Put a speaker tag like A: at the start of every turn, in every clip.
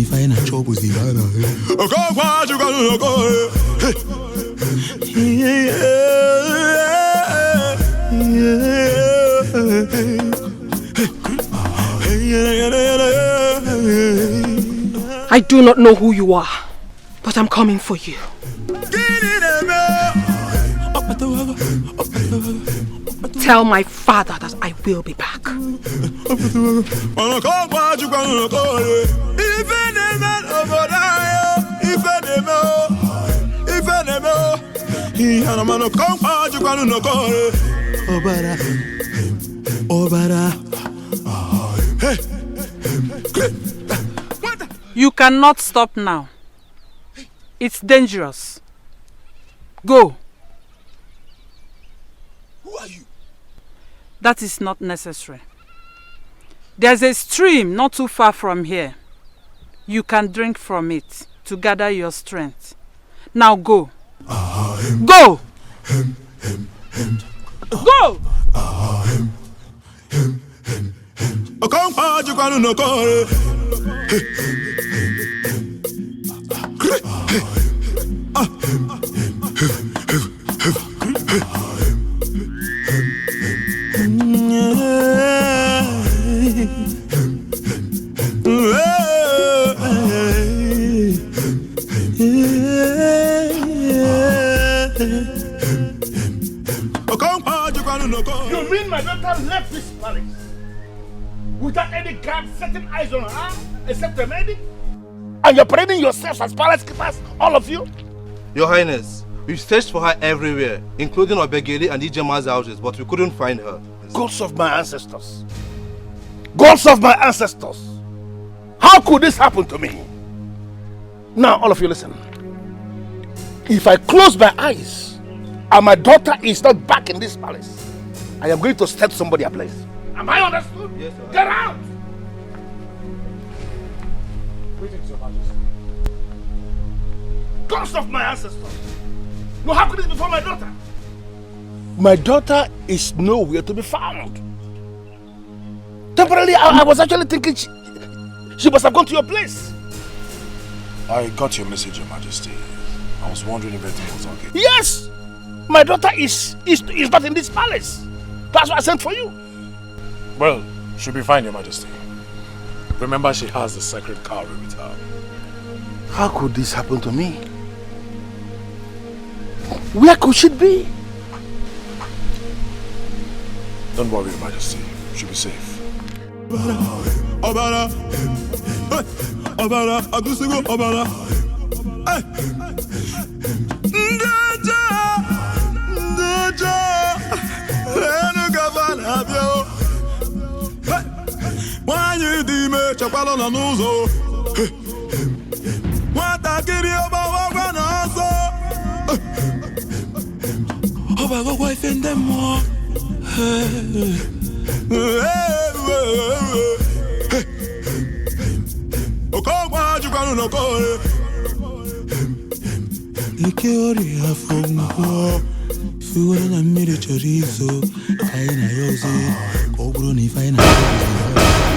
A: find a job with the
B: I do not know who you are, but I'm coming for you. Tell my father that I will be back.
C: You cannot stop now. It's dangerous. Go.
D: Who are you?
C: That is not necessary. There's a stream not too far from here. You can drink from it to gather your strength. Now go. Go! Go!
D: You mean my daughter left this palace without any guard setting eyes on her except the medic? And you're parading yourselves as palace keepers, all of you?
E: Your Highness, we've searched for her everywhere, including Obegeli and Ijema's houses, but we couldn't find her.
D: Gods of my ancestors! Gods of my ancestors! How could this happen to me? Now, all of you listen. If I close my eyes and my daughter is not back in this palace, I am going to set somebody ablaze. Am I understood?
E: Yes, sir.
D: Get out! Greetings, Your Majesty. Gods of my ancestors! No, how could this be for my daughter? My daughter is nowhere to be found. Temporarily, I was actually thinking she must have gone to your place.
F: I got your message, Your Majesty. I was wondering if everything was okay.
D: Yes! My daughter is not in this palace. That's why I sent for you.
F: Well, she'll be fine, Your Majesty. Remember, she has the sacred cowrie with her.
D: How could this happen to me? Where could she be?
F: Don't worry, Your Majesty. She'll be safe.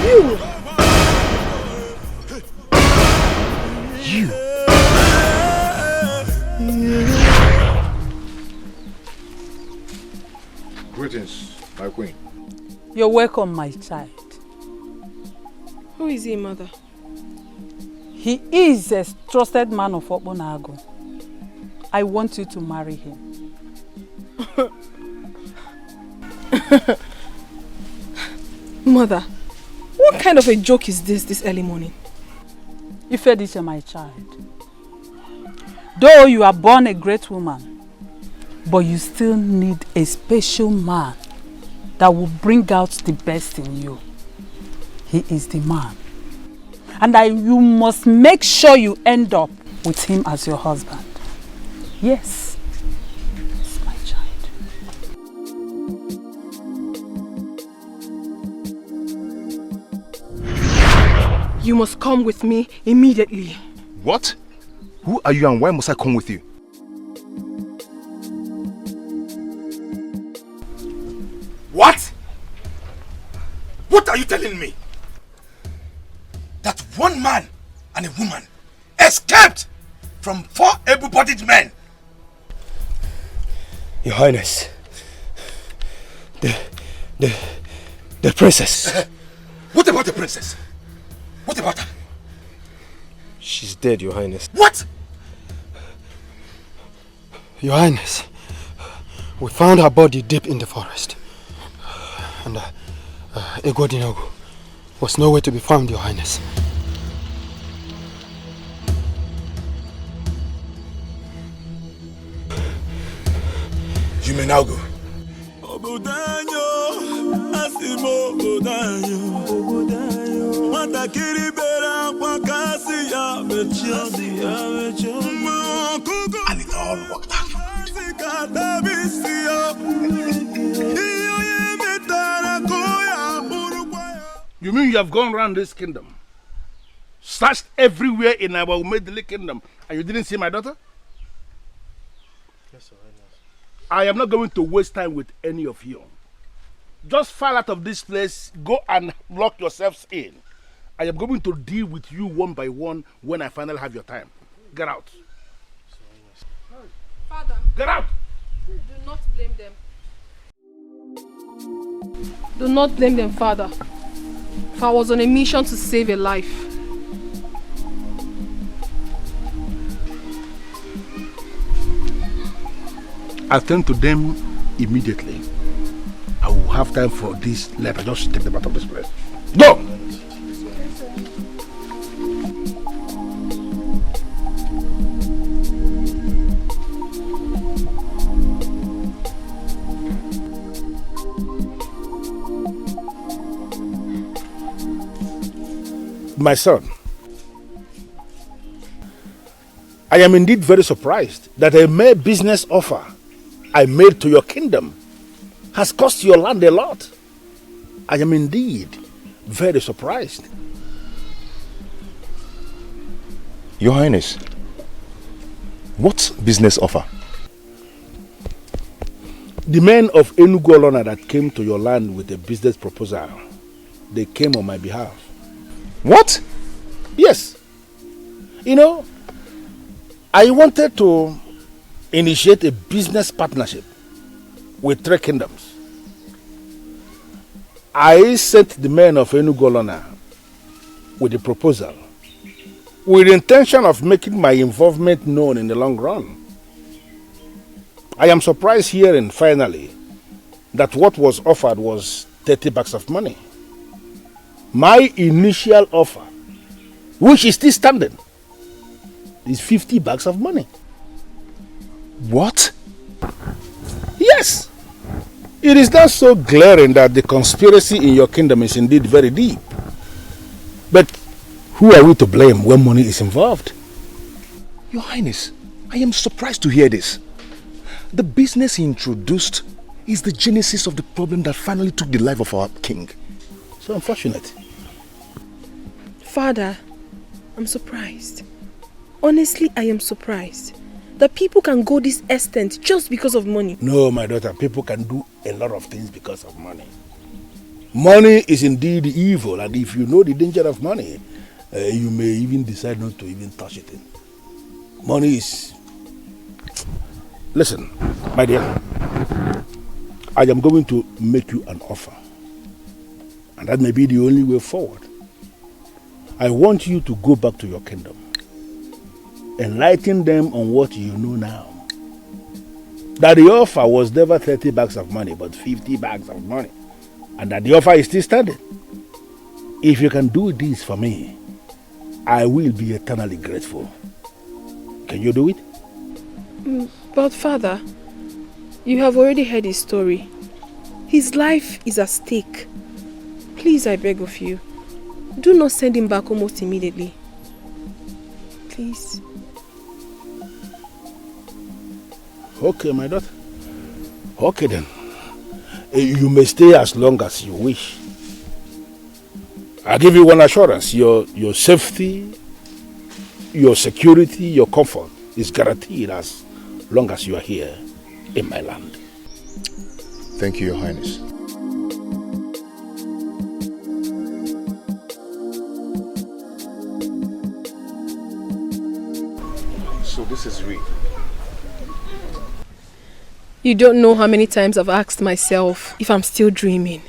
D: You.
G: Greetings, my queen.
C: You're welcome, my child.
B: Who is he, mother?
C: He is a trusted man of Obonago. I want you to marry him.
B: Mother, what kind of a joke is this early morning?
C: Ifedisha, my child. Though you are born a great woman, but you still need a special man that will bring out the best in you. He is the man. And you must make sure you end up with him as your husband. Yes. Yes, my child.
B: You must come with me immediately.
G: What? Who are you and why must I come with you?
D: What? What are you telling me? That one man and a woman escaped from 4 able-bodied men.
A: Your Highness, the princess.
D: What about the princess? What about her?
A: She's dead, Your Highness.
D: What?
A: Your Highness, we found her body deep in the forest. And Egodinogo was nowhere to be found, Your Highness.
D: You may now go. And it all worked out. You mean you have gone around this kingdom, searched everywhere in our Umedili kingdom, and you didn't see my daughter?
E: Yes, sir.
D: I am not going to waste time with any of you. Just file out of this place, go and lock yourselves in. I am going to deal with you one by one when I finally have your time. Get out.
B: Father,
D: get out!
B: Do not blame them. Do not blame them, Father. For I was on a mission to save a life.
D: Attend to them immediately. I will have time for this letter. Just take them out of this place. Go! My son, I am indeed very surprised that a mere business offer I made to your kingdom has cost your land a lot. I am indeed very surprised.
G: Your Highness, what business offer?
D: The men of Enugu that came to your land with a business proposal, they came on my behalf.
G: What?
D: Yes. You know, I wanted to initiate a business partnership with 3 kingdoms. I sent the men of Enugu with a proposal with the intention of making my involvement known in the long run. I am surprised hearing finally that what was offered was 30 bags of money. My initial offer, which is still standing, is 50 bags of money.
G: What?
D: Yes. It is not so glaring that the conspiracy in your kingdom is indeed very deep. But who are we to blame when money is involved?
G: Your Highness, I am surprised to hear this. The business he introduced is the genesis of the problem that finally took the life of our king.
D: So unfortunate.
B: Father, I'm surprised. Honestly, I am surprised that people can go this extent just because of money.
D: No, my daughter, people can do a lot of things because of money. Money is indeed evil, and if you know the danger of money, you may even decide not to even touch it. Money is... Listen, my dear, I am going to make you an offer, and that may be the only way forward. I want you to go back to your kingdom. Enlighten them on what you know now. That the offer was never 30 bags of money, but 50 bags of money. And that the offer is still standing. If you can do this for me, I will be eternally grateful. Can you do it?
B: But Father, you have already heard his story. His life is at stake. Please, I beg of you, do not send him back almost immediately. Please.
D: Okay, my daughter. Okay then. You may stay as long as you wish. I give you one assurance. Your safety, your security, your comfort is guaranteed as long as you are here in my land.
G: Thank you, Your Highness. So this is real.
B: You don't know how many times I've asked myself if I'm still dreaming.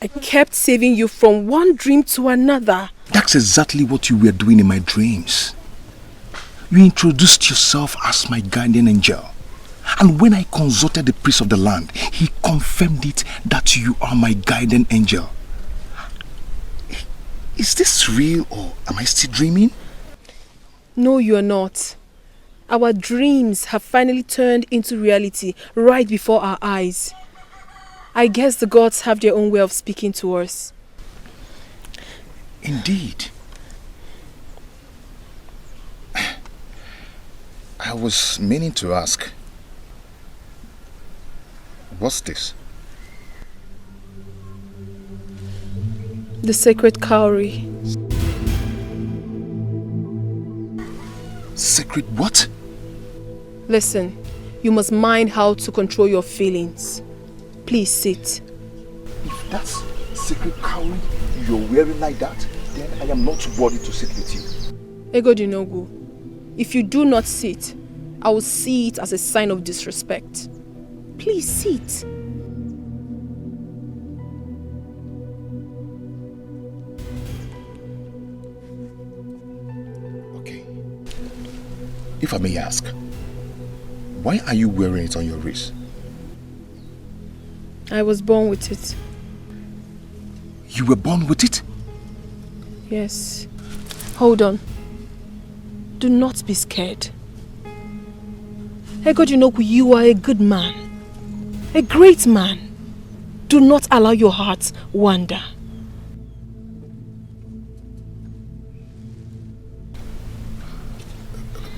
B: I kept saving you from one dream to another.
G: That's exactly what you were doing in my dreams. You introduced yourself as my guardian angel. And when I consulted the priest of the land, he confirmed it that you are my guardian angel. Is this real or am I still dreaming?
B: No, you're not. Our dreams have finally turned into reality right before our eyes. I guess the gods have their own way of speaking to us.
G: Indeed. I was meaning to ask, what's this?
B: The sacred cowrie.
G: Sacred what?
B: Listen, you must mind how to control your feelings. Please sit.
G: If that's sacred cowrie you're wearing like that, then I am not worthy to sit with you.
B: Egodinogu, if you do not sit, I will see it as a sign of disrespect. Please sit.
G: Okay. If I may ask, why are you wearing it on your wrist?
B: I was born with it.
G: You were born with it?
B: Yes. Hold on. Do not be scared. Egodinogu, you are a good man. A great man. Do not allow your heart wander.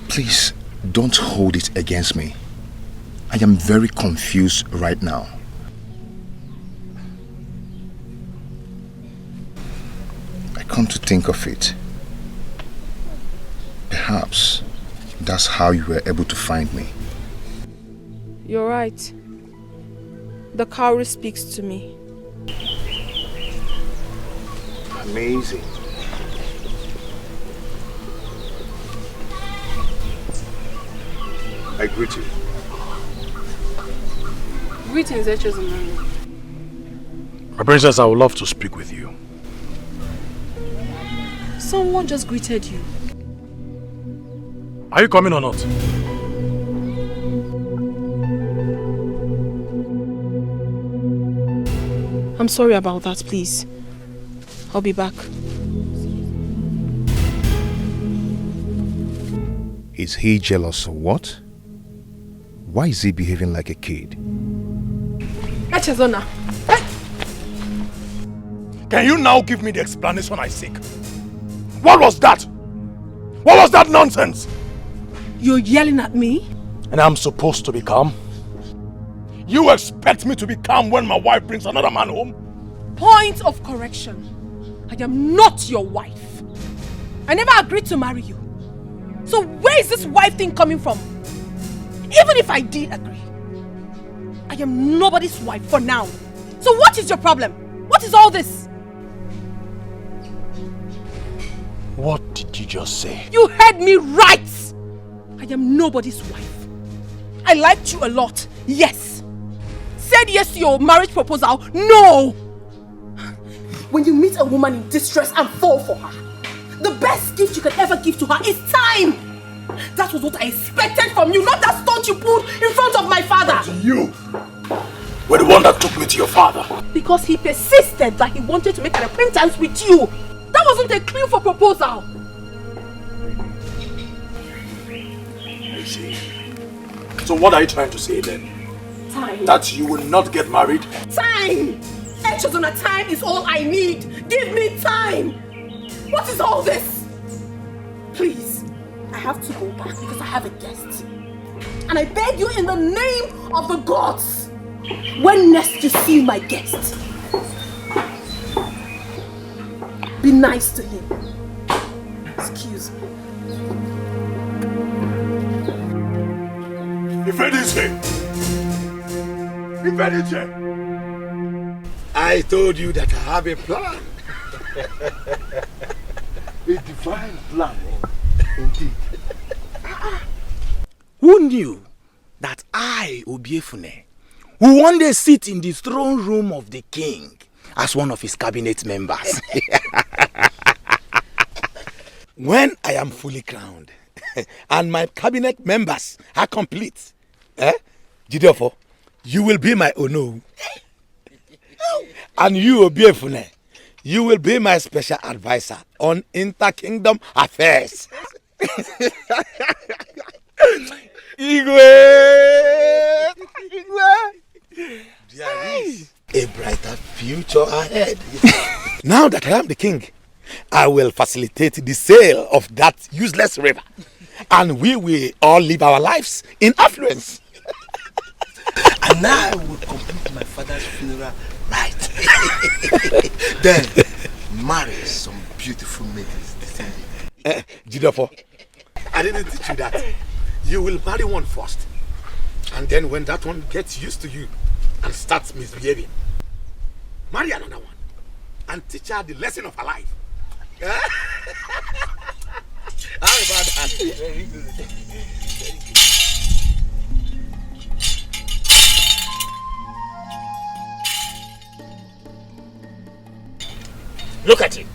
G: Please, don't hold it against me. I am very confused right now. I come to think of it. Perhaps that's how you were able to find me.
B: You're right. The cowrie speaks to me.
G: Amazing. I greet you.
B: Greetings, Echezumani.
F: My princess, I would love to speak with you.
B: Someone just greeted you.
F: Are you coming or not?
B: I'm sorry about that, please. I'll be back.
G: Is he jealous or what? Why is he behaving like a kid?
B: Echezona.
D: Can you now give me the explanation I seek? What was that? What was that nonsense?
B: You're yelling at me?
D: And I'm supposed to be calm? You expect me to be calm when my wife brings another man home?
B: Point of correction. I am not your wife. I never agreed to marry you. So where is this wife thing coming from? Even if I did agree, I am nobody's wife for now. So what is your problem? What is all this?
D: What did you just say?
B: You heard me right! I am nobody's wife. I liked you a lot, yes. Said yes to your marriage proposal, no! When you meet a woman in distress and fall for her, the best gift you can ever give to her is time! That was what I expected from you, not that stunt you pulled in front of my father!
D: But you were the one that took me to your father.
B: Because he persisted that he wanted to make an acquaintance with you. That wasn't a clue for proposal.
D: I see. So what are you trying to say then?
B: Time.
D: That you will not get married?
B: Time! Echezona, time is all I need. Give me time. What is all this? Please, I have to go back because I have a guest. And I beg you in the name of the gods, when next you see my guest, be nice to him. Excuse me.
D: I told you that I have a plan. A divine plan, indeed.
G: Who knew that I, Obiefune, will one day sit in the throne room of the king as one of his cabinet members? When I am fully crowned and my cabinet members are complete, Jideofo, you will be my Ono. And you, Obiefune, you will be my special advisor on inter-kingdom affairs. Igwe! There is a brighter future ahead. Now that I am the king, I will facilitate the sale of that useless river. And we will all live our lives in affluence. And I will complete my father's funeral right. Then marry some beautiful maidens. Jideofo, I didn't teach you that. You will marry one first. And then when that one gets used to you and starts misbehaving, marry another one and teach her the lesson of her life. How about that? Very good. Very good.
H: Look at it.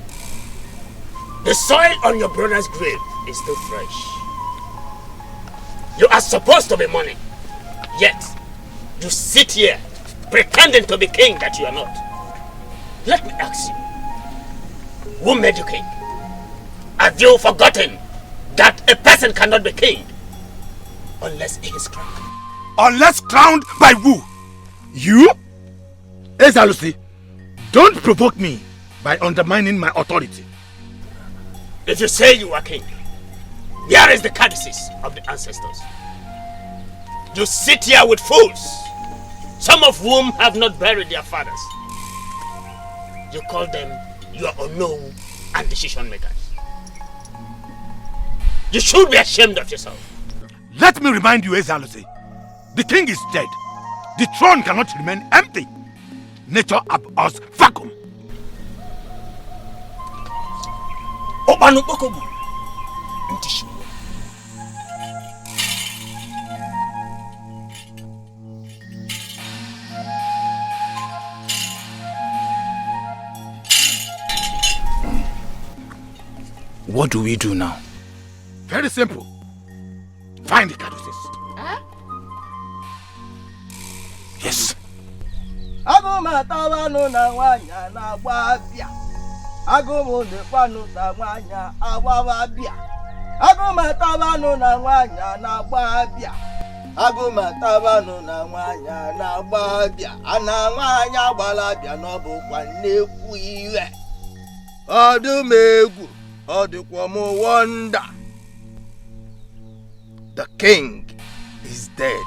H: The soil on your brother's grave is still fresh. You are supposed to be mourning, yet you sit here pretending to be king that you are not. Let me ask you, who made you king? Have you forgotten that a person cannot be king unless he is crowned?
G: Unless crowned by who? You? Ezalusi, don't provoke me by undermining my authority.
H: If you say you are king, here is the codices of the ancestors. You sit here with fools, some of whom have not buried their fathers. You call them your unknown and decision makers. You should be ashamed of yourself.
G: Let me remind you, Ezalusi, the king is dead. The throne cannot remain empty. Nature abhors vacuum. What do we do now? Very simple. Find the caduceus. Huh? Yes. Wonder. The king is dead.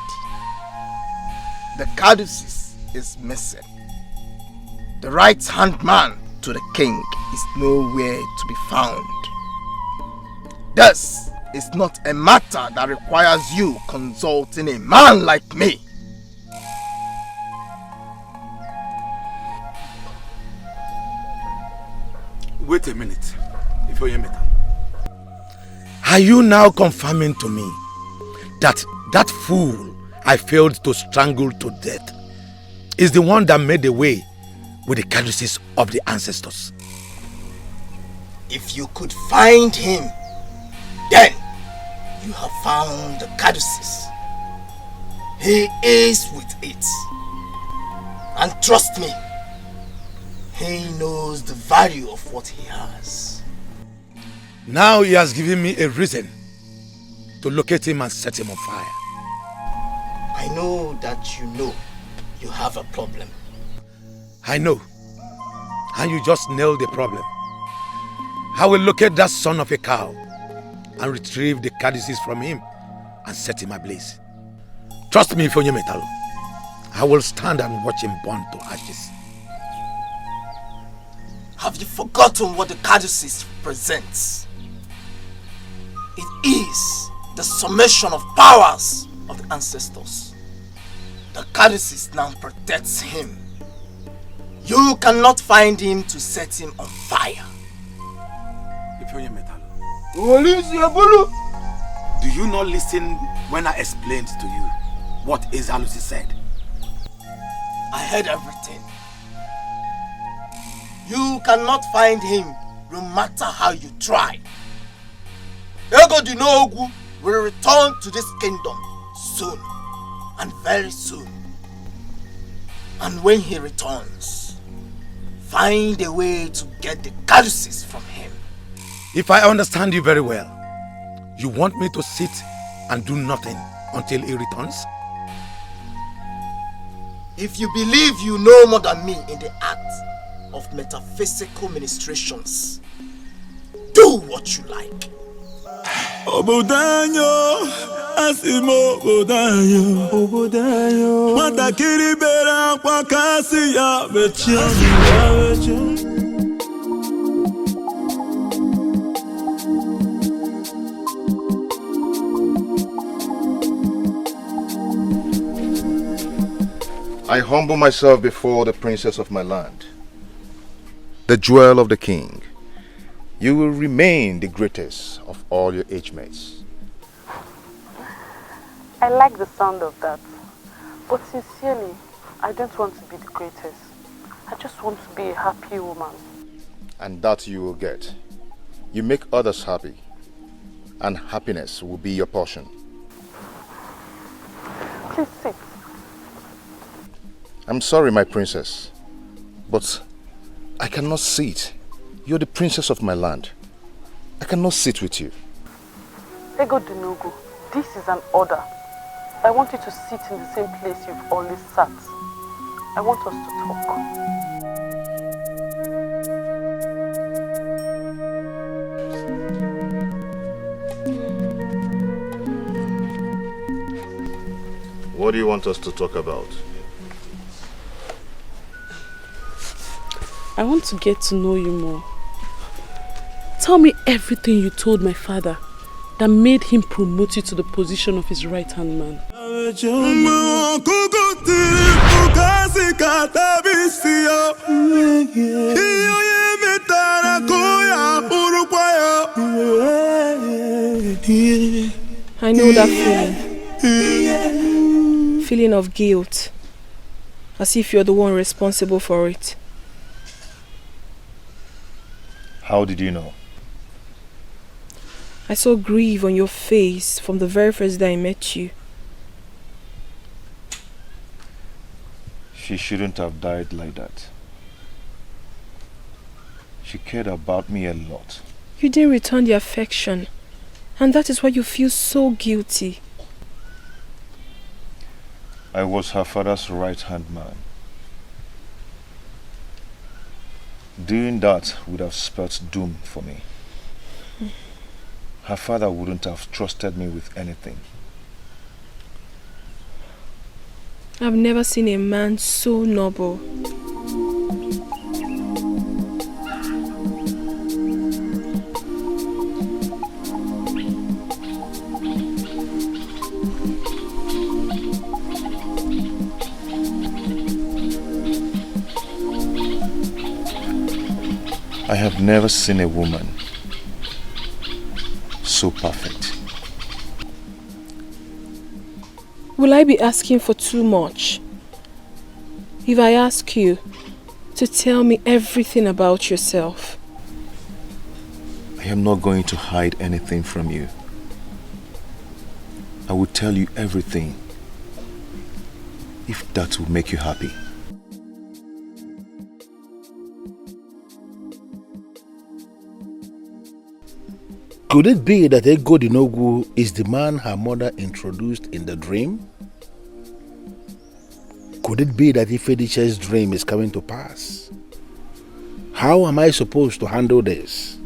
G: The caduceus is missing. The right-hand man to the king is nowhere to be found. This is not a matter that requires you consulting a man like me. Wait a minute. Are you now confirming to me that that fool I failed to strangle to death is the one that made away with the caduceus of the ancestors? If you could find him, then you have found the caduceus. He is with it. And trust me, he knows the value of what he has. Now he has given me a reason to locate him and set him on fire. I know that you have a problem. I know. And you just nailed the problem. I will locate that son of a cow and retrieve the caduceus from him and set him ablaze. Trust me, Ifeonyemetalo. I will stand and watch him burn to ashes. Have you forgotten what the caduceus represents? It is the summation of powers of the ancestors. The caduceus now protects him. You cannot find him to set him on fire.
H: Do you not listen when I explained to you what Ezalusi said?
I: I heard everything. You cannot find him no matter how you try. Egodinogu will return to this kingdom soon, and very soon. And when he returns, find a way to get the Galusis from him.
D: If I understand you very well, you want me to sit and do nothing until he returns?
I: If you believe you know more than me in the act of metaphysical ministrations, do what you like.
J: Obodanyo, asimo obodanyo, matakiri bera kwa kasi ya becho.
G: I humble myself before the princess of my land, the jewel of the king. You will remain the greatest of all your age mates.
C: I like the sound of that. But sincerely, I don't want to be the greatest. I just want to be a happy woman.
G: And that you will get. You make others happy, and happiness will be your portion.
C: Please sit.
G: I'm sorry, my princess, but I cannot sit. You're the princess of my land. I cannot sit with you.
C: Egodinogu, this is an order. I want you to sit in the same place you've always sat. I want us to talk.
G: What do you want us to talk about?
B: I want to get to know you more. Tell me everything you told my father that made him promote you to the position of his right-hand man. I know that feeling. Feeling of guilt. As if you're the one responsible for it.
G: How did you know?
B: I saw grief on your face from the very first day I met you.
G: She shouldn't have died like that. She cared about me a lot.
B: You didn't return the affection, and that is why you feel so guilty.
G: I was her father's right-hand man. Doing that would have spelt doom for me. Her father wouldn't have trusted me with anything.
B: I've never seen a man so noble.
G: I have never seen a woman so perfect.
B: Will I be asking for too much if I ask you to tell me everything about yourself?
G: I am not going to hide anything from you. I will tell you everything if that will make you happy.
K: Could it be that Egodinogu is the man her mother introduced in the dream? Could it be that Ifediche's dream is coming to pass? How am I supposed to handle this?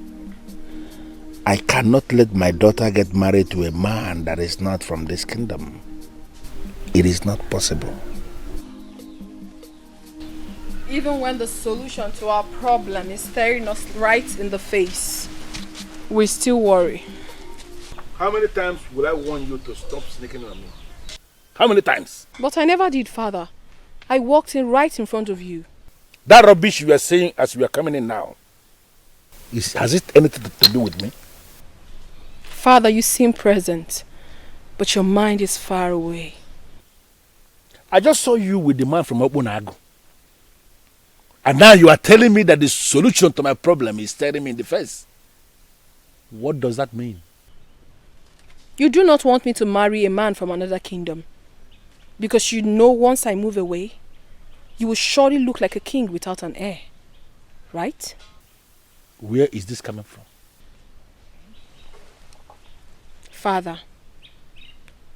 K: I cannot let my daughter get married to a man that is not from this kingdom. It is not possible.
B: Even when the solution to our problem is staring us right in the face, we still worry.
K: How many times will I warn you to stop sneaking on me? How many times?
B: But I never did, Father. I walked in right in front of you.
K: That rubbish you are saying as we are coming in now, has it anything to do with me?
B: Father, you seem present, but your mind is far away.
K: I just saw you with the man from ORANUGO. And now you are telling me that the solution to my problem is staring me in the face. What does that mean?
B: You do not want me to marry a man from another kingdom. Because you know once I move away, you will surely look like a king without an heir. Right?
K: Where is this coming from?
B: Father,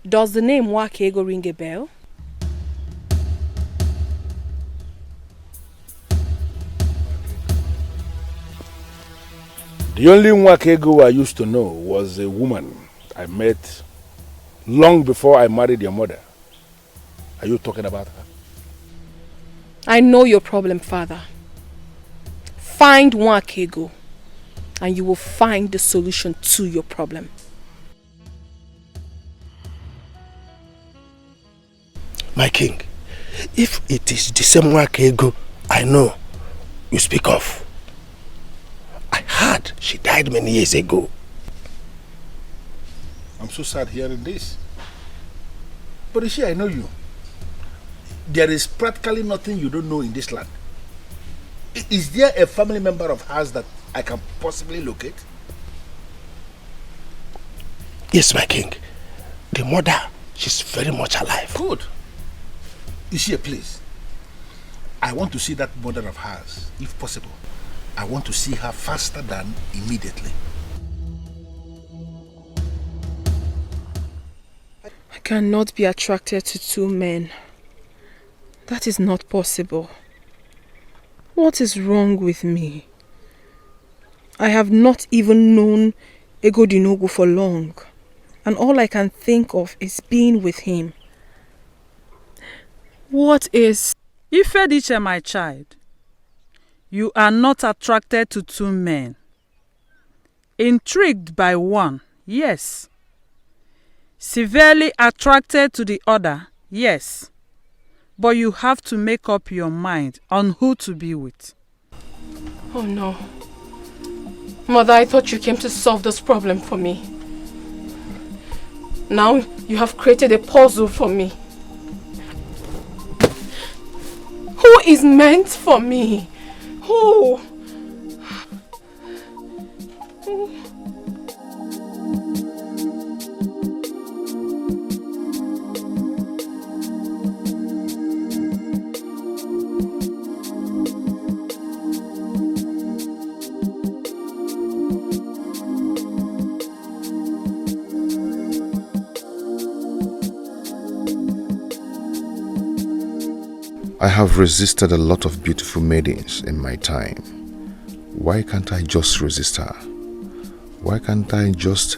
B: does the name Nwakego ring a bell?
K: The only Nwakego I used to know was a woman I met long before I married your mother. Are you talking about her?
B: I know your problem, Father. Find Nwakego and you will find the solution to your problem.
I: My king, if it is the same Nwakego I know you speak of, I heard she died many years ago.
K: I'm so sad hearing this. But you see, I know you. There is practically nothing you don't know in this land. Is there a family member of hers that I can possibly locate?
I: Yes, my king. The mother, she's very much alive.
K: Good. You see, please. I want to see that mother of hers, if possible. I want to see her faster than immediately.
B: I cannot be attracted to two men. That is not possible. What is wrong with me? I have not even known Egodinogu for long, and all I can think of is being with him. What is...
C: Ifediche, my child, you are not attracted to two men. Intrigued by one, yes. Severely attracted to the other, yes. But you have to make up your mind on who to be with.
B: Oh no. Mother, I thought you came to solve this problem for me. Now you have created a puzzle for me. Who is meant for me? Who?
G: I have resisted a lot of beautiful maidens in my time. Why can't I just resist her? Why can't I just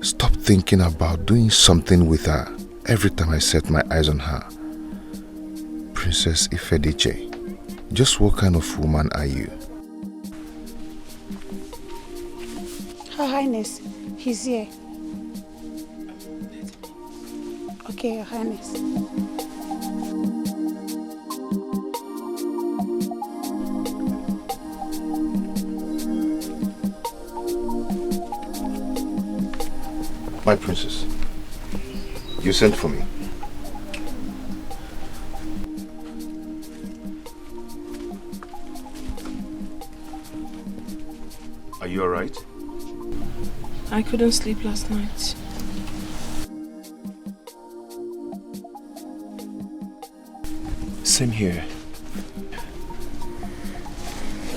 G: stop thinking about doing something with her every time I set my eyes on her? Princess Ifediche, just what kind of woman are you?
L: Her Highness, he's here. Okay, Your Highness.
G: My princess, you sent for me. Are you alright?
B: I couldn't sleep last night.
A: Same here.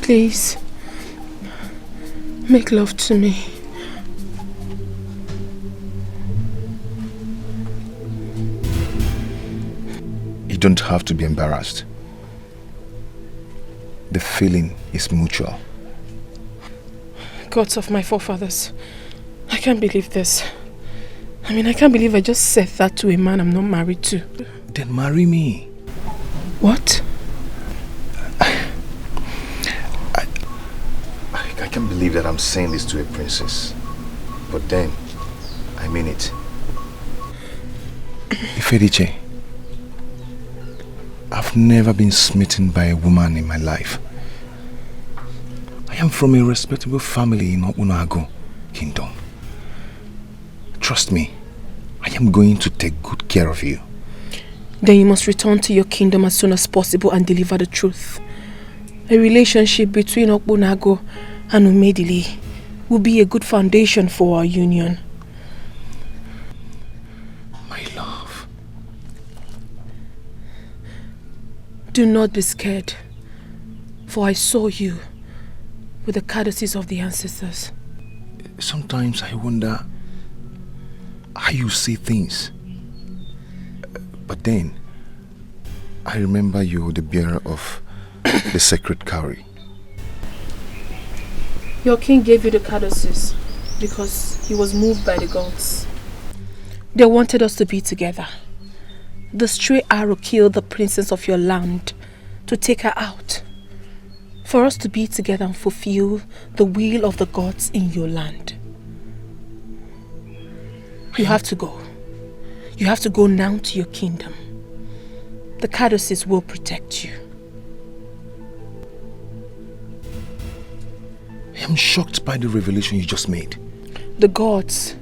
B: Please, make love to me.
G: You don't have to be embarrassed. The feeling is mutual.
B: Gods of my forefathers, I can't believe this. I mean, I can't believe I just said that to a man I'm not married to.
G: Then marry me.
B: What?
G: I can't believe that I'm saying this to a princess. But then, I mean it. Ifediche, I've never been smitten by a woman in my life. I am from a respectable family in ORANUGO kingdom. Trust me, I am going to take good care of you.
B: Then you must return to your kingdom as soon as possible and deliver the truth. A relationship between ORANUGO and Umedili will be a good foundation for our union.
G: My love.
B: Do not be scared, for I saw you with the courtesies of the ancestors.
G: Sometimes I wonder how you see things. But then, I remember you're the bearer of the sacred cowrie.
B: Your king gave you the courtesies because he was moved by the gods. They wanted us to be together. The stray arrow killed the princess of your land to take her out. For us to be together and fulfill the will of the gods in your land. You have to go. You have to go now to your kingdom. The courtesies will protect you.
G: I am shocked by the revelation you just made.
B: The gods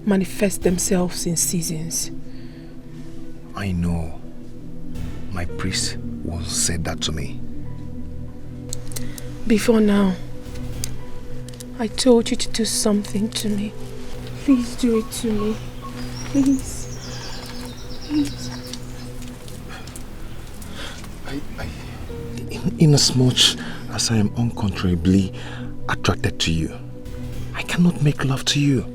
B: manifest themselves in seasons.
G: I know. My priest once said that to me.
B: Before now, I told you to do something to me. Please do it to me. Please. Please.
G: Inasmuch as I am uncontrollably attracted to you, I cannot make love to you.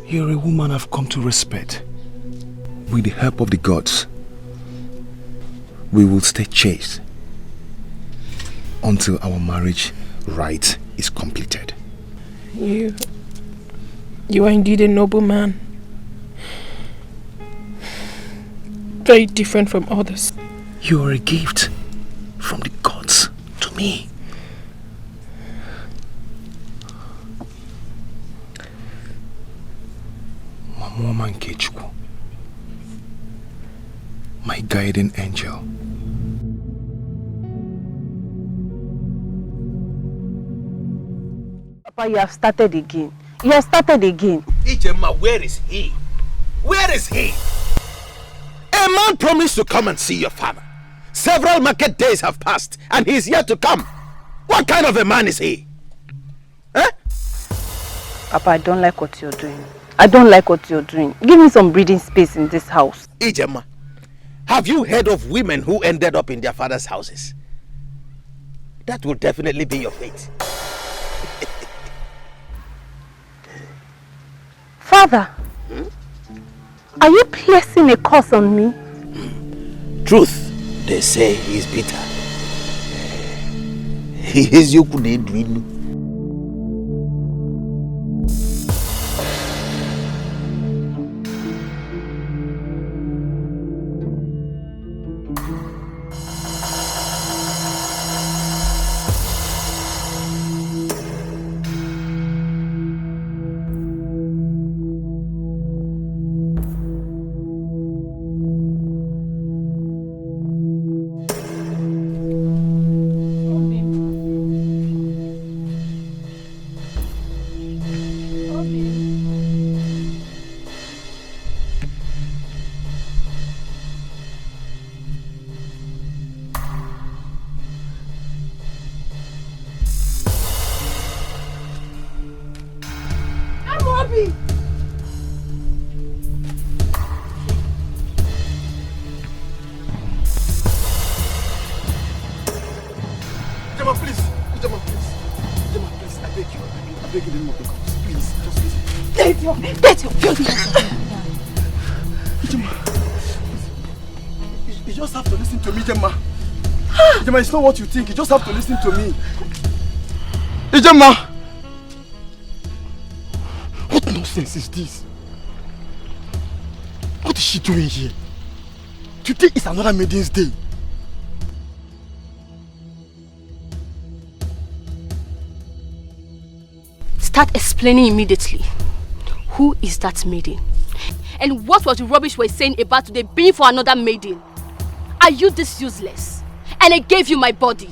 G: You're a woman I've come to respect. With the help of the gods, we will stay chaste until our marriage rite is completed.
B: You are indeed a noble man. Very different from others.
G: You are a gift from the gods to me. Mama Nkechukwu, my guiding angel.
M: Papa, you have started again. You have started again.
K: Ijema, where is he? Where is he? A man promised to come and see your father. Several market days have passed and he's yet to come. What kind of a man is he? Eh?
M: Papa, I don't like what you're doing. I don't like what you're doing. Give me some breathing space in this house.
K: Ijema, have you heard of women who ended up in their father's houses? That will definitely be your fate.
M: Father, are you placing a curse on me?
K: Truth, they say, is bitter. He is you couldn't dream.
A: It's not what you think. You just have to listen to me. Ijema! What nonsense is this? What is she doing here? Today is another maiden's day.
N: Start explaining immediately. Who is that maiden? And what was the rubbish we're saying about today being for another maiden? Are you this useless? And I gave you my body.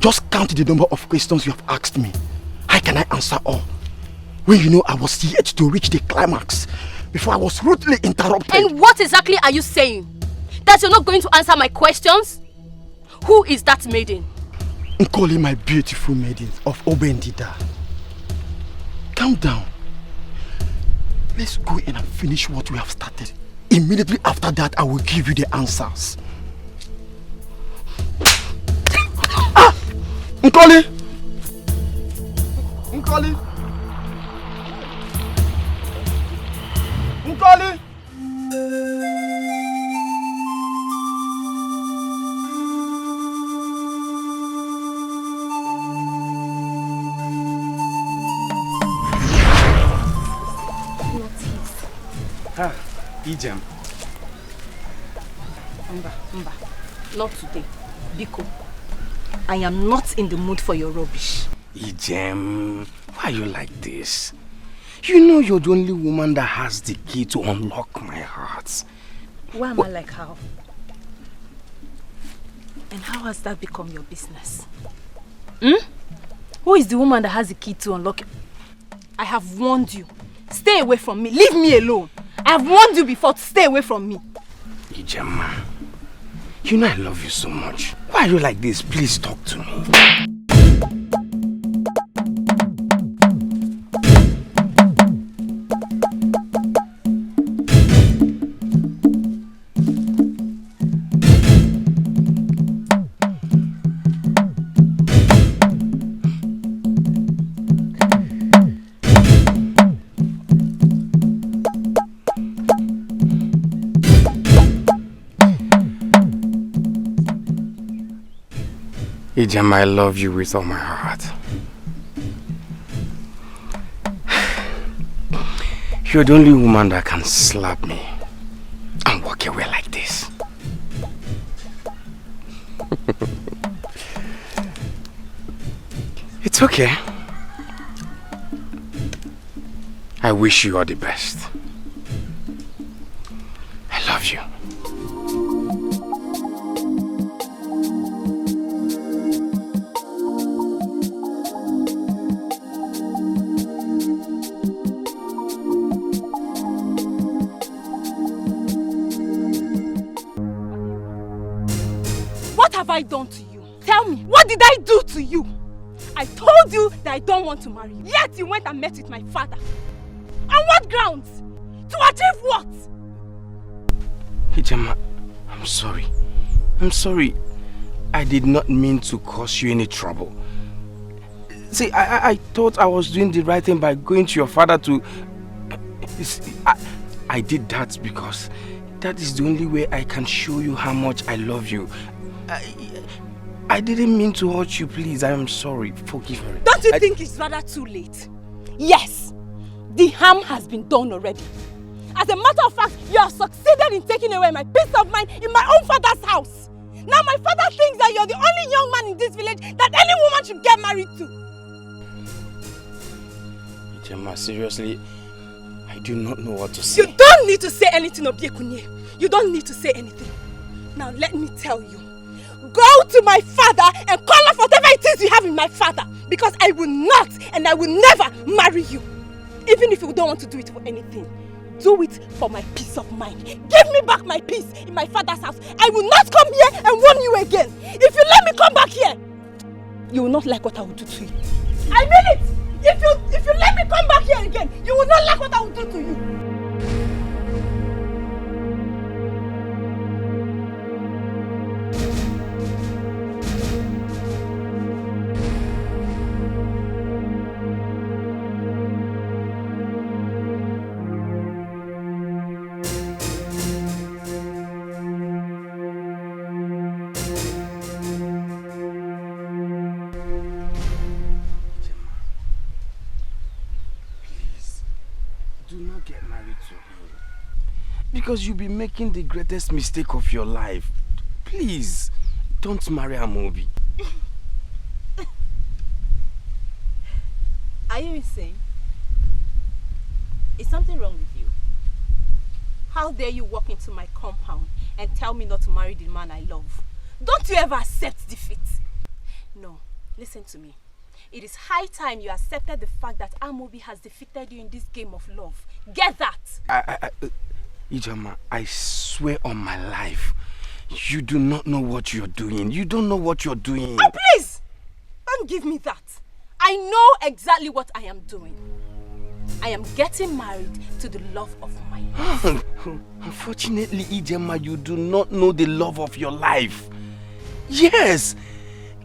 A: Just count the number of questions you have asked me. How can I answer all?
D: When you know I was yet to reach the climax before I was rudely interrupted.
N: And what exactly are you saying? That you're not going to answer my questions? Who is that maiden?
D: Nkoli, my beautiful maiden of Obendida. Calm down. Let's go in and finish what we have started. Immediately after that, I will give you the answers. Ah! Nkoli! Nkoli! Nkoli!
O: Ah, Ijem.
N: Mba, not today. Biko, I am not in the mood for your rubbish.
O: Ijem, why are you like this? You know you're the only woman that has the key to unlock my heart.
N: Why am I like how? And how has that become your business? Who is the woman that has the key to unlock it? I have warned you. Stay away from me. Leave me alone. I have warned you before to stay away from me.
O: Ijema, you know I love you so much. Why are you like this? Please talk to me. Ijema, I love you with all my heart. You're the only woman that can slap me and walk away like this. It's okay. I wish you all the best. I love you.
N: What have I done to you? Tell me, what did I do to you? I told you that I don't want to marry you. Yet you went and met with my father. On what grounds? To achieve what?
O: Ijema, I'm sorry. I'm sorry. I did not mean to cause you any trouble. See, I thought I was doing the right thing by going to your father to... I did that because that is the only way I can show you how much I love you. I didn't mean to hurt you, please. I am sorry. Forgive me.
N: Don't you think it's rather too late? Yes, the harm has been done already. As a matter of fact, you have succeeded in taking away my peace of mind in my own father's house. Now my father thinks that you're the only young man in this village that any woman should get married to.
O: Ijema, seriously, I do not know what to say.
N: You don't need to say anything, Obiekunye. You don't need to say anything. Now let me tell you. Go to my father and call off whatever it is you have in my father. Because I will not and I will never marry you. Even if you don't want to do it for anything. Do it for my peace of mind. Give me back my peace in my father's house. I will not come here and warn you again. If you let me come back here, you will not like what I will do to you. I mean it! If you let me come back here again, you will not like what I will do to you.
O: Because you'll be making the greatest mistake of your life. Please, don't marry Amobi.
N: Are you insane? Is something wrong with you? How dare you walk into my compound and tell me not to marry the man I love? Don't you ever accept defeat? No, listen to me.
P: It is high time you accepted the fact that Amobi has defeated you in this game of love. Get that?
O: Ijoma, I swear on my life, you do not know what you're doing. You don't know what you're doing.
P: Oh, please! Don't give me that. I know exactly what I am doing. I am getting married to the love of my life.
O: Unfortunately, Ijoma, you do not know the love of your life. Yes,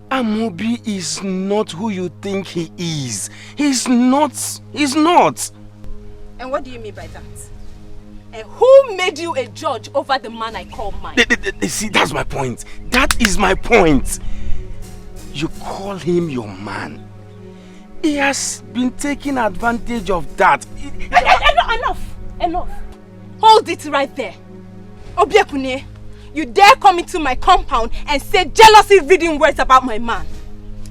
O: Amobi is not who you think he is. He's not. He's not.
P: And what do you mean by that? And who made you a judge over the man I call mine?
O: See, that's my point. That is my point. You call him your man. He has been taking advantage of that.
P: Enough. Hold it right there. Obiekune, you dare come into my compound and say jealousy-reading words about my man.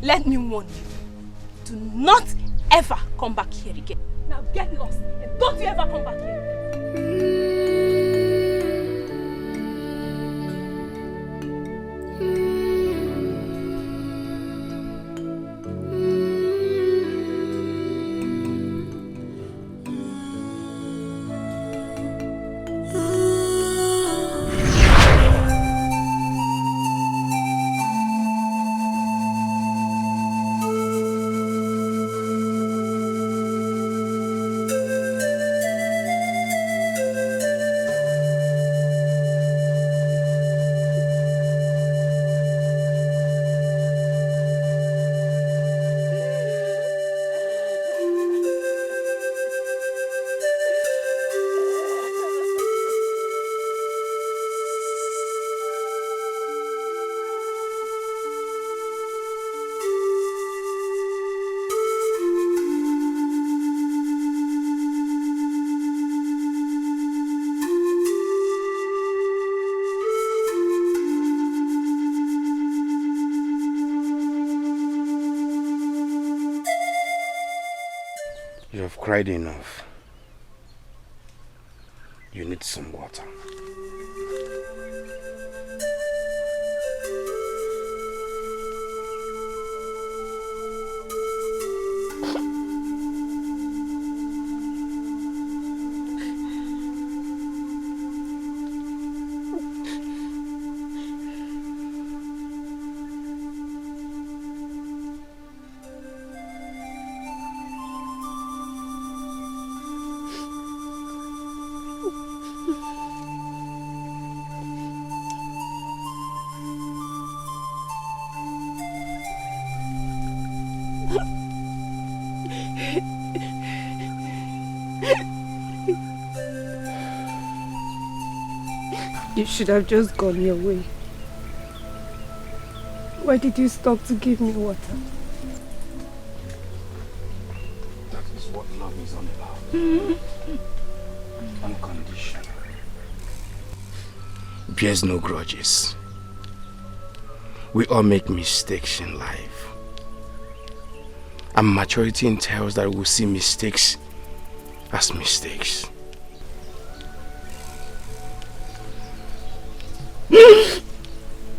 P: Let me warn you. Do not ever come back here again. Now get lost and don't you ever come back here.
O: You have cried enough. You need some water.
B: You should have just gone your way. Why did you stop to give me water?
O: That is what love is all about. Unconditional. Bears no grudges. We all make mistakes in life. And maturity entails that we'll see mistakes as mistakes.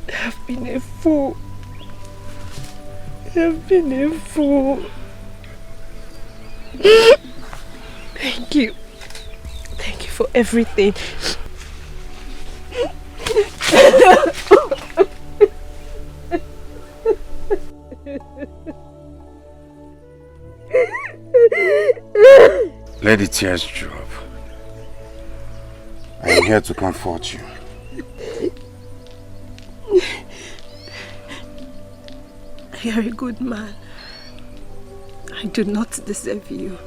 B: I've been a fool. I've been a fool. Thank you. Thank you for everything.
O: Let the tears drop. I am here to comfort you.
B: You're a good man. I do not deserve you.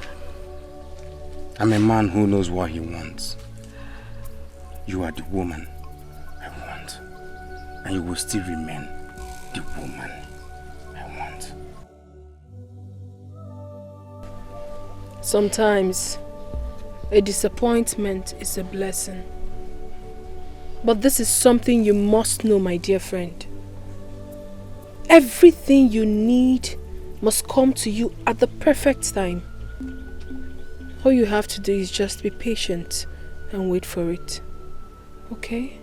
O: I'm a man who knows what he wants. You are the woman I want. And you will still remain the woman I want.
B: Sometimes a disappointment is a blessing. But this is something you must know, my dear friend. Everything you need must come to you at the perfect time. All you have to do is just be patient and wait for it. Okay?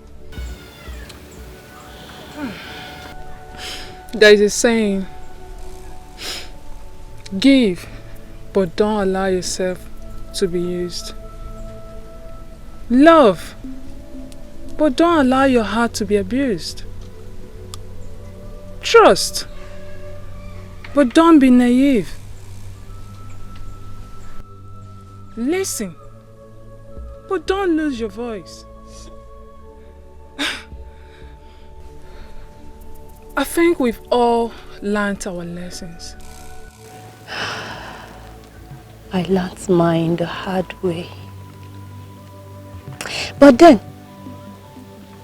C: There is a saying, Give, but don't allow yourself to be used. Love, but don't allow your heart to be abused. Trust, but don't be naive. Listen, but don't lose your voice. I think we've all learnt our lessons.
M: I learnt mine the hard way. But then,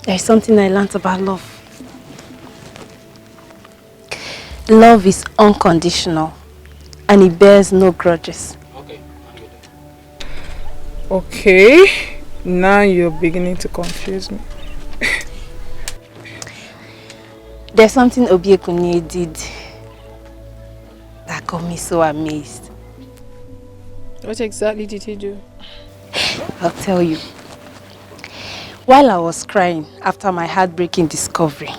M: there's something I learnt about love. Love is unconditional and it bears no grudges.
C: Okay, now you're beginning to confuse me.
M: There's something Obiekunye did that got me so amazed.
B: What exactly did he do?
M: I'll tell you. While I was crying after my heartbreaking discovery,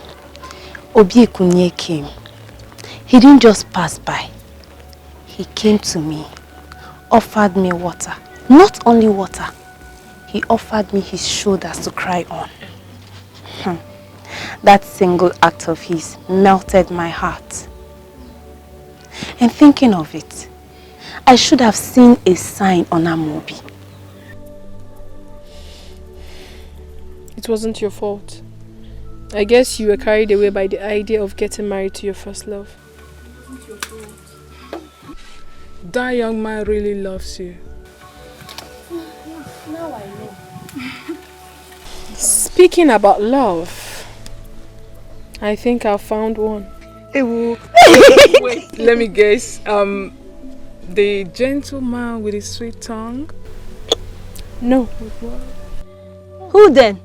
M: Obiekunye came. He didn't just pass by. He came to me, offered me water. Not only water, he offered me his shoulders to cry on. That single act of his melted my heart. And thinking of it, I should have seen a sign on Amobi.
B: It wasn't your fault. I guess you were carried away by the idea of getting married to your first love.
C: That young man really loves you.
B: Now I know. Speaking about love, I think I found one.
C: Wait, let me guess. The gentleman with his sweet tongue?
B: No.
M: Who then?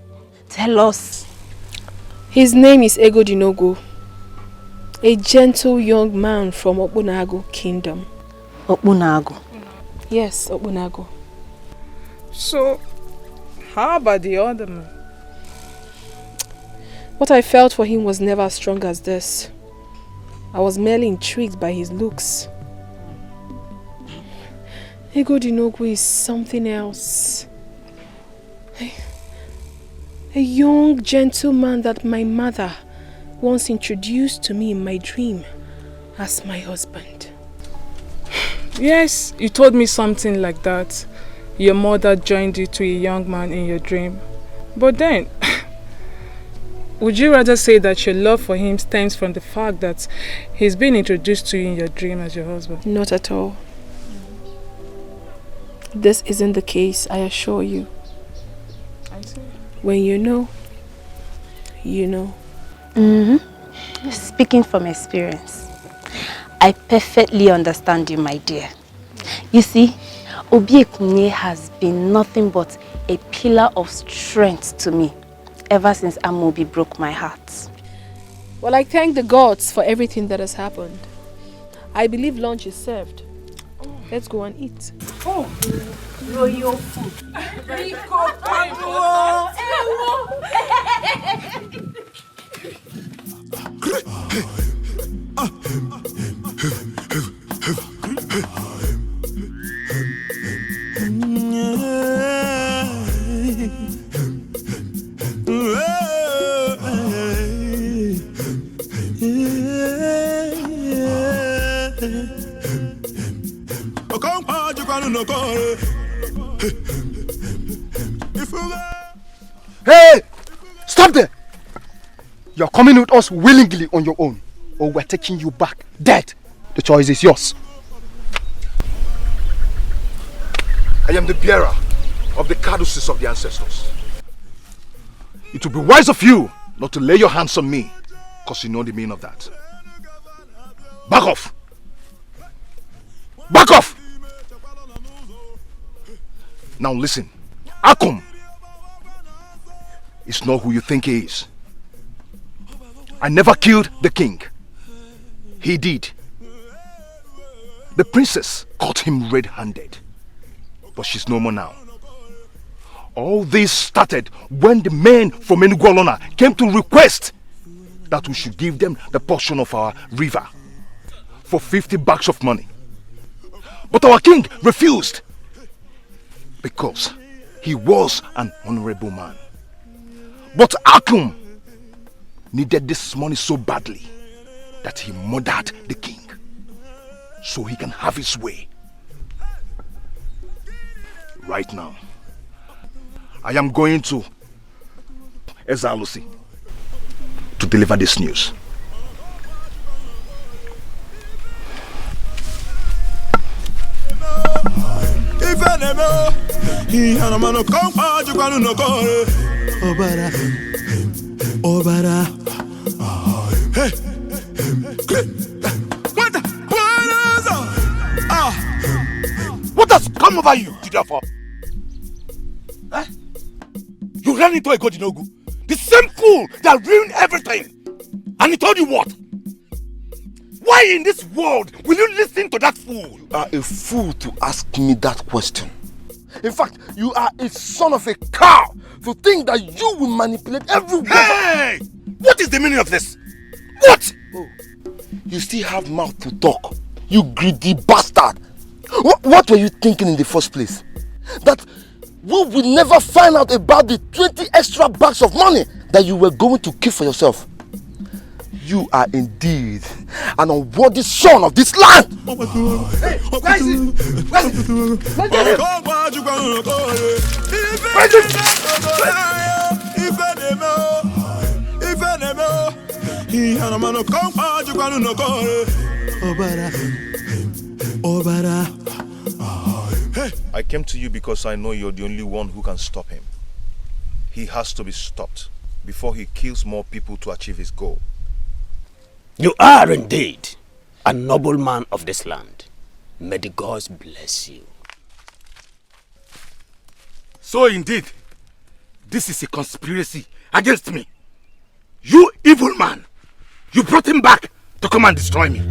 M: Tell us.
B: His name is Egodinogo, a gentle young man from Obunago Kingdom.
M: Obunago?
B: Yes, Obunago.
C: So, how about the other man?
B: What I felt for him was never as strong as this. I was merely intrigued by his looks. Egodinogo is something else. A young gentleman that my mother once introduced to me in my dream as my husband.
C: Yes, you told me something like that. Your mother joined you to a young man in your dream. But then, would you rather say that your love for him stems from the fact that he's been introduced to you in your dream as your husband?
B: Not at all. This isn't the case, I assure you.
C: I see.
B: When you know, you know.
M: Speaking from experience, I perfectly understand you, my dear. You see, Obiekunye has been nothing but a pillar of strength to me ever since Amobi broke my heart.
B: Well, I thank the gods for everything that has happened. I believe lunch is served. Let's go and eat.
P: Oh, royal food.
A: Hey! Stop there! You're coming with us willingly on your own, or we're taking you back dead. The choice is yours.
G: I am the bearer of the caduceus of the ancestors. It would be wise of you not to lay your hands on me, because you know the meaning of that. Back off! Back off! Now listen, Akum is not who you think he is. I never killed the king. He did. The princess caught him red-handed, but she's no more now. All this started when the men from Enugu came to request that we should give them the portion of our river for 50 bags of money. But our king refused because he was an honorable man. But Akum needed this money so badly that he murdered the king so he can have his way. Right now, I am going to Ezalusi to deliver this news. What has come over you, Tidafa? Huh? You ran into a Godinogu, the same fool that ruined everything. And he told you what? Why in this world will you listen to that fool?
K: You are a fool to ask me that question. In fact, you are a son of a cow to think that you will manipulate everyone.
G: Hey! What is the meaning of this? What?
K: Oh, you still have mouth to talk, you greedy bastard. What were you thinking in the first place? That we will never find out about the 20 extra bags of money that you were going to keep for yourself. You are indeed an unworthy son of this land.
J: Hey, where is it?
G: I came to you because I know you're the only one who can stop him. He has to be stopped before he kills more people to achieve his goal.
H: You are indeed a noble man of this land. May the gods bless you.
D: So indeed, this is a conspiracy against me. You evil man, you brought him back to come and destroy me.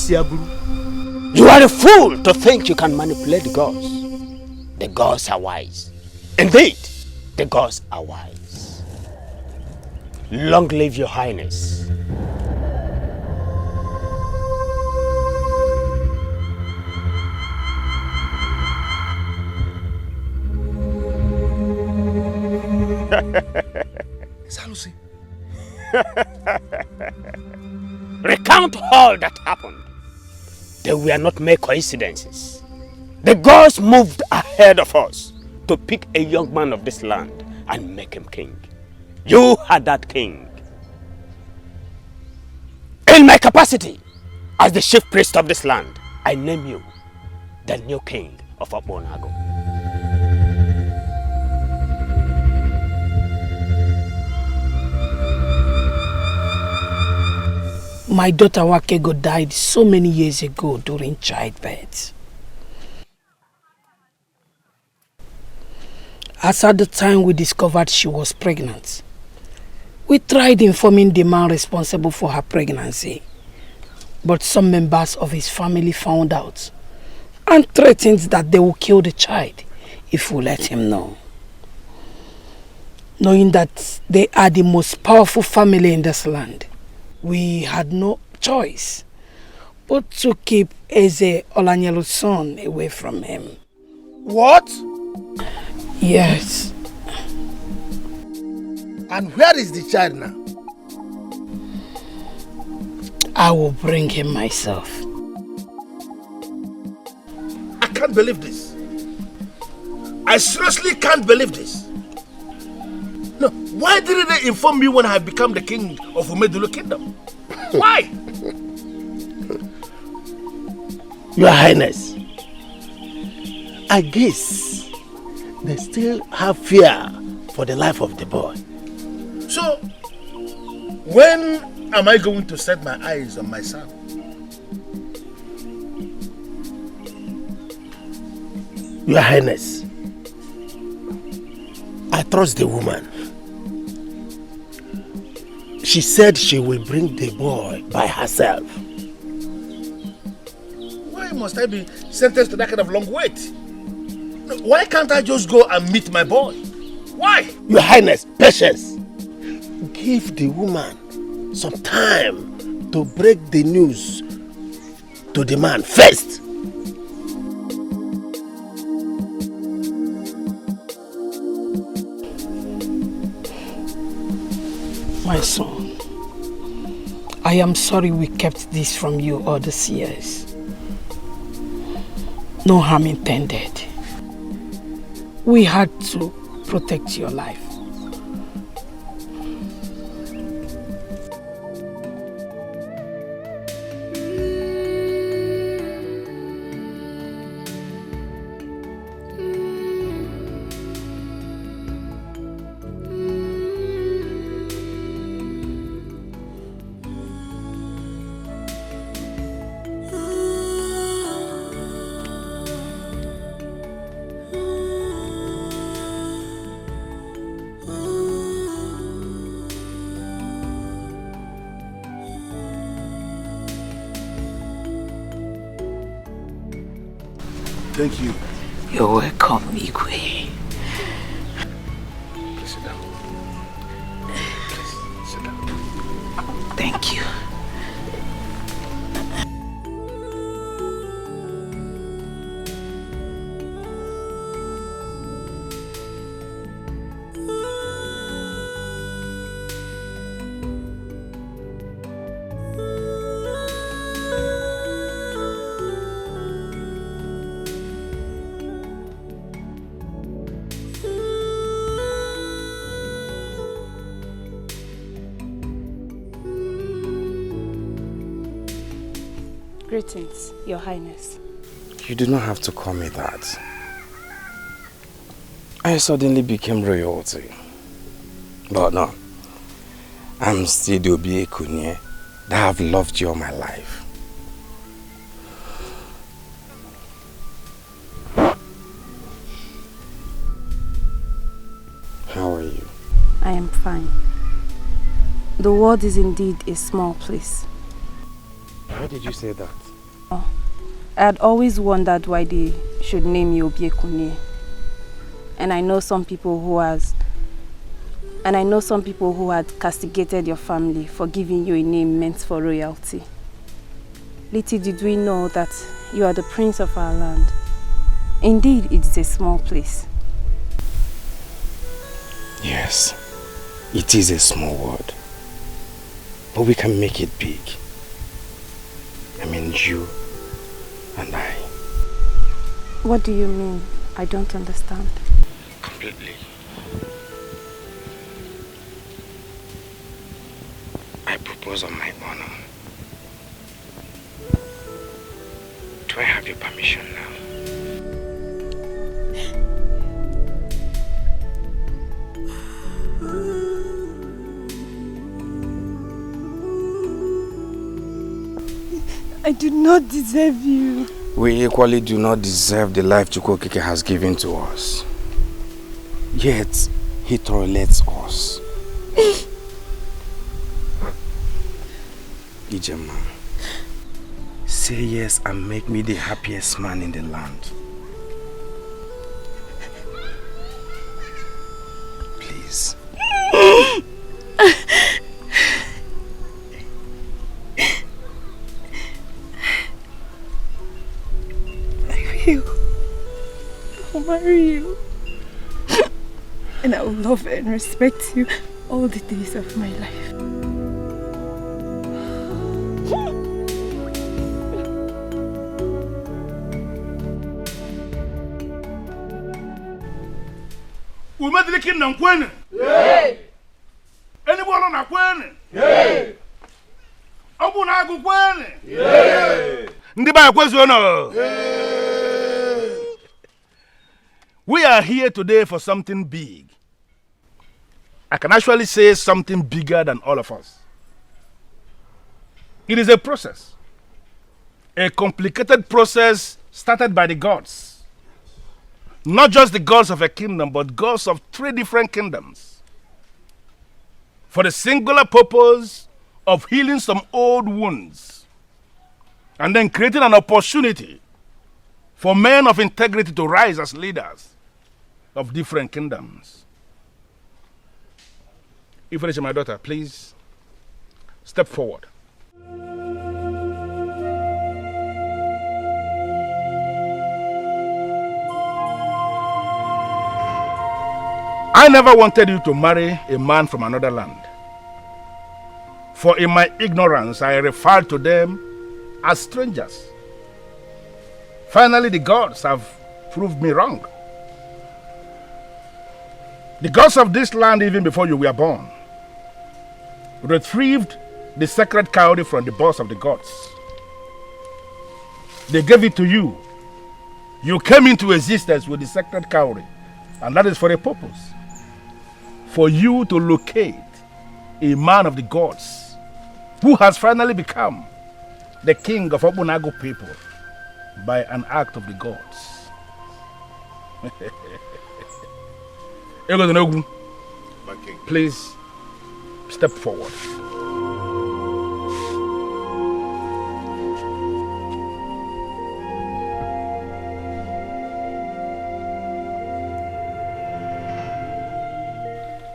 H: You are a fool to think you can manipulate the gods. The gods are wise. Indeed, the gods are wise. Long live your highness.
G: Salusi.
H: Recount all that happened. They were not mere coincidences. The gods moved ahead of us to pick a young man of this land and make him king. You are that king. In my capacity as the chief priest of this land, I name you the new king of ORANUGO.
L: My daughter Wakego died so many years ago during childbirth. As at the time we discovered she was pregnant, we tried informing the man responsible for her pregnancy, but some members of his family found out and threatened that they will kill the child if we let him know. Knowing that they are the most powerful family in this land, we had no choice but to keep Eze Olanyelu's son away from him.
D: What?
L: Yes.
K: And where is the child now?
L: I will bring him myself.
D: I can't believe this. I seriously can't believe this. No, why didn't they inform me when I had become the king of Umedulu Kingdom? Why?
K: Your Highness, I guess they still have fear for the life of the boy.
D: So, when am I going to set my eyes on my son?
K: Your Highness, I trust the woman. She said she will bring the boy by herself. Why must I be sentenced to that kind of long wait? Why can't I just go and meet my boy? Why? Your Highness, patience. Give the woman some time to break the news to the man first.
L: My son, I am sorry we kept this from you all these years. No harm intended. We had to protect your life.
K: Thank you.
L: You're welcome, Igwe.
K: Please sit down. Please sit down.
L: Thank you.
M: Greetings, Your Highness.
O: You do not have to call me that. I suddenly became royalty. But no, I'm still the Obi Ekunye that have loved you all my life. How are you?
M: I am fine. The world is indeed a small place.
O: Why did you say that?
M: Oh, I had always wondered why they should name you Obi Ekunye. And I know some people who had castigated your family for giving you a name meant for royalty. Little did we know that you are the prince of our land. Indeed, it is a small place.
O: Yes, it is a small world. But we can make it big. I mean you and I.
M: What do you mean? I don't understand.
O: Completely. I propose on my honor. Do I have your permission now?
P: I do not deserve you.
O: We equally do not deserve the life CHUKWUEMEKA has given to us. Yet, he tolerates us. Ijema, say yes and make me the happiest man in the land. Please.
P: I'll marry you. And I will love and respect you all the days of my life.
D: Umedilikin na nkwene? Yay! Anybody na kwene? Yay! Obu na agu kwene? Yay! Ndi ba kwezo no? Yay! We are here today for something big. I can actually say something bigger than all of us. It is a process. A complicated process started by the gods. Not just the gods of a kingdom, but gods of 3 different kingdoms. for the singular purpose of healing some old wounds and then creating an opportunity for men of integrity to rise as leaders of different kingdoms. Ifeanyi, my daughter, please step forward. I never wanted you to marry a man from another land. For in my ignorance, I referred to them as strangers. Finally, the gods have proved me wrong. The gods of this land, even before you were born, retrieved the sacred cowrie from the boss of the gods. They gave it to you. You came into existence with the sacred cowrie, and that is for a purpose. For you to locate a man of the gods who has finally become the king of ORANUGO people by an act of the gods. Please step forward.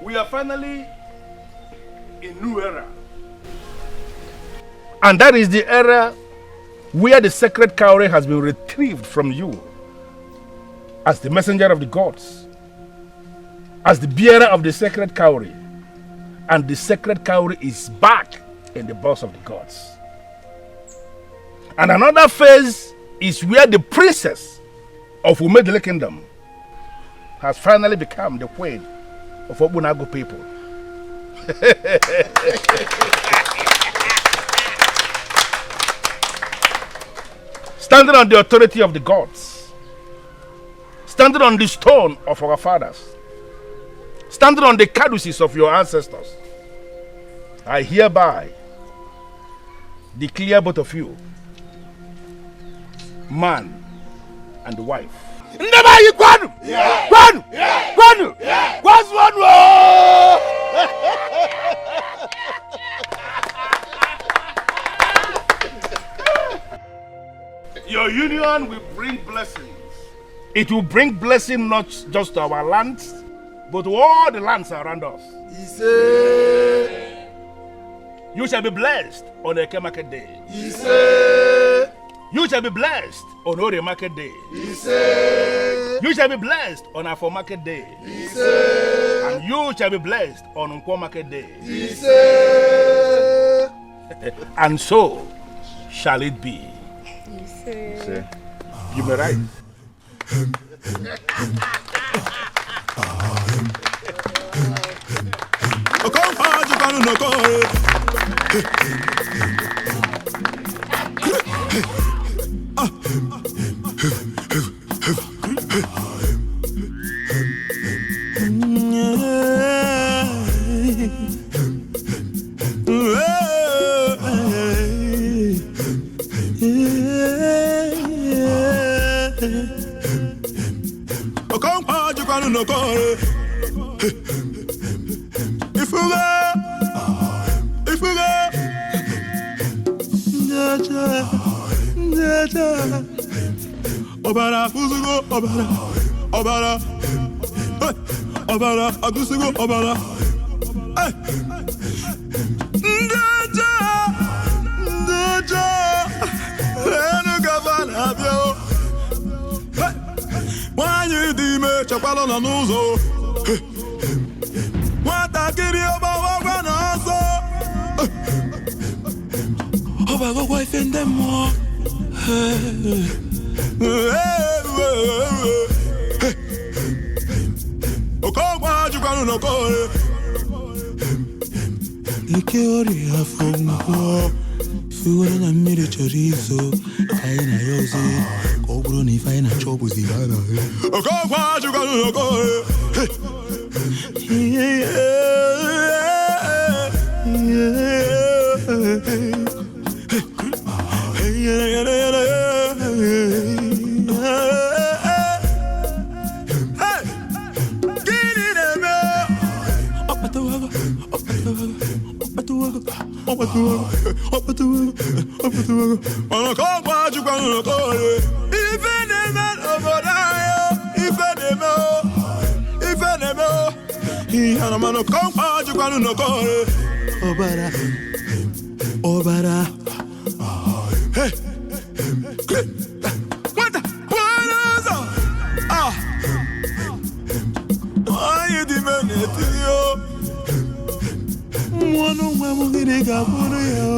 D: We are finally in a new era. And that is the era where the sacred cowrie has been retrieved from you as the messenger of the gods, as the bearer of the sacred cowrie. And the sacred cowrie is back in the boss of the gods. And another phase is where the princess of Umedele Kingdom has finally become the queen of ORANUGO people. Standing on the authority of the gods, standing on the stone of our fathers, standing on the caduceus of your ancestors, I hereby declare both of you man and wife. Your union will bring blessings. It will bring blessing not just to our lands, but to all the lands around us. You shall be blessed on a market day. You shall be blessed on Ore market day. You shall be blessed on Afo market day. And you shall be blessed on Nkwo market day. And so shall it be. You may write.
J: Obara, Uzugo, Obara, Obara, Obara, Agusugo, Obara. Ndaja, Enu Gavana, Bio. Wanyi dime, Chapalo na Nuzo. Watakiri Oba na so. Oba go wife and them more.
Q: Ikeori afongo Figura na mire chorizo Kaina yoze Koguro ni faina chobu zigana
J: Okokwa chukanu noko Obara. Hey. What? Ah. Why the man yo? One of my mugire gabono yo.